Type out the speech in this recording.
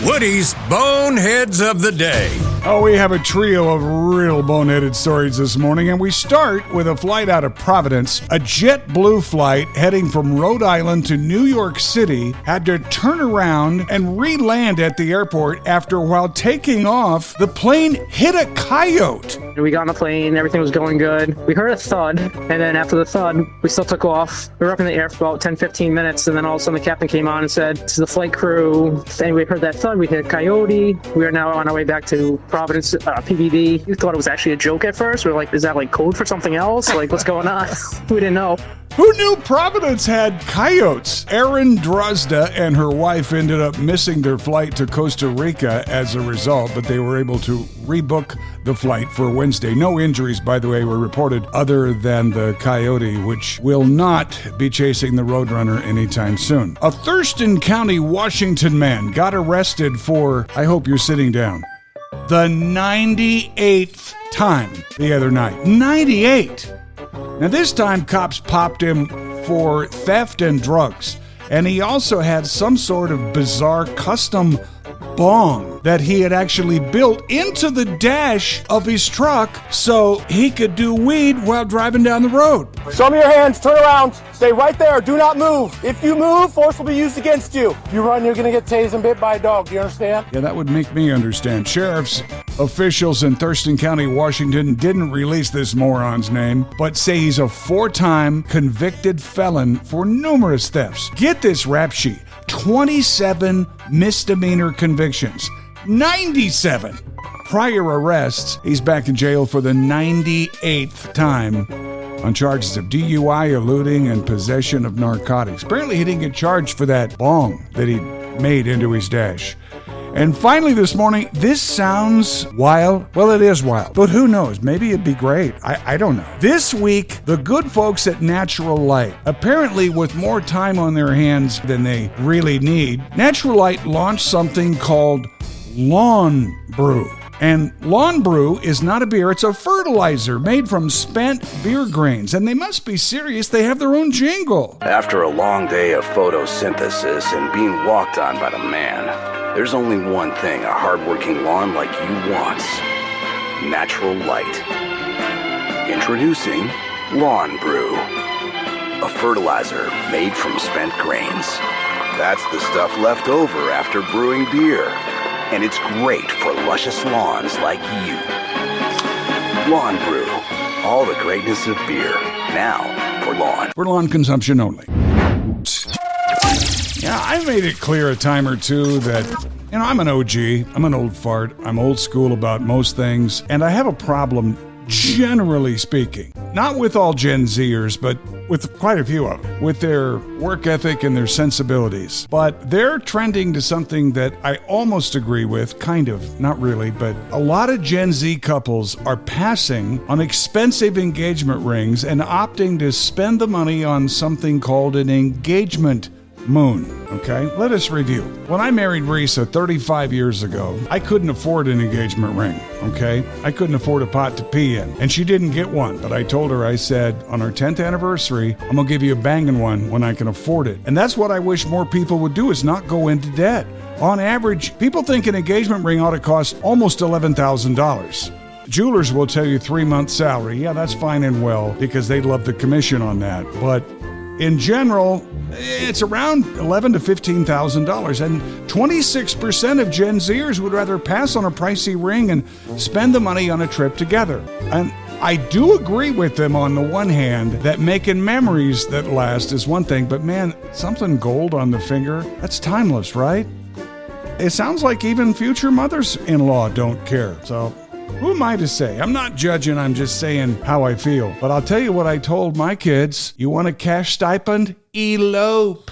Woody's Boneheads of the Day. Oh, we have a trio of real boneheaded stories this morning, and we start with a flight out of Providence. A JetBlue flight heading from Rhode Island to New York City had to turn around and re-land at the airport after, while taking off, the plane hit a coyote. We got on the plane, everything was going good. We heard a thud, and then after the thud, we still took off. We were up in the air for about 10-15 minutes, and then all of a sudden the captain came on and said, "This is the flight crew." And we heard that thud, we hit a coyote. We are now on our way back to Providence, PVD. We thought it was actually a joke at first. We were like, is that like code for something else? Like, what's going on? We didn't know. Who knew Providence had coyotes? Erin Drozda and her wife ended up missing their flight to Costa Rica as a result, but they were able to rebook the flight for Wednesday. No injuries, by the way, were reported other than the coyote, which will not be chasing the Roadrunner anytime soon. A Thurston County, Washington man got arrested for, I hope you're sitting down, the 98th time the other night. 98! Now, this time, cops popped him for theft and drugs, and he also had some sort of bizarre custom bong that he had actually built into the dash of his truck so he could do weed while driving down the road. Show me your hands, turn around, stay right there, do not move. If you move, force will be used against you. If you run, you're gonna get tased and bit by a dog, do you understand? Yeah, that would make me understand. Sheriff's officials in Thurston County, Washington didn't release this moron's name, but say he's a 4-time convicted felon for numerous thefts. Get this rap sheet. 27 misdemeanor convictions, 97 prior arrests. He's back in jail for the 98th time on charges of DUI, eluding, and possession of narcotics. Apparently he didn't get charged for that bong that he made into his dash. And finally this morning, this sounds wild. Well, it is wild, but who knows? Maybe it'd be great. I don't know. This week, the good folks at Natural Light, apparently with more time on their hands than they really need, Natural Light launched something called Lawn Brew. And Lawn Brew is not a beer, it's a fertilizer made from spent beer grains. And they must be serious, they have their own jingle. After a long day of photosynthesis and being walked on by the man, there's only one thing a hardworking lawn like you wants: Natural Light. Introducing Lawn Brew, a fertilizer made from spent grains. That's the stuff left over after brewing beer, and it's great for luscious lawns like you. Lawn Brew, all the greatness of beer, now for lawn. For lawn consumption only. Yeah, I made it clear a time or two that, I'm an OG, I'm an old fart, I'm old school about most things, and I have a problem, generally speaking, not with all Gen Zers, but with quite a few of them, with their work ethic and their sensibilities. But they're trending to something that I almost agree with, kind of, not really, but a lot of Gen Z couples are passing on expensive engagement rings and opting to spend the money on something called an engagement moon. Okay, let us review. When I married Risa 35 years ago, I couldn't afford an engagement ring, okay? I couldn't afford a pot to pee in, and she didn't get one, but I told her, I said, on our 10th anniversary, I'm gonna give you a banging one when I can afford it. And that's what I wish more people would do, is not go into debt. On average, people think an engagement ring ought to cost almost $11,000. Jewelers will tell you 3-month salary. Yeah, that's fine and well, because they love the commission on that, but in general, it's around $11,000 to $15,000, and 26% of Gen Zers would rather pass on a pricey ring and spend the money on a trip together. And I do agree with them on the one hand that making memories that last is one thing, but man, something gold on the finger, that's timeless, right? It sounds like even future mothers-in-law don't care, so who am I to say? I'm not judging, I'm just saying how I feel. But I'll tell you what I told my kids. You want a cash stipend? Elope.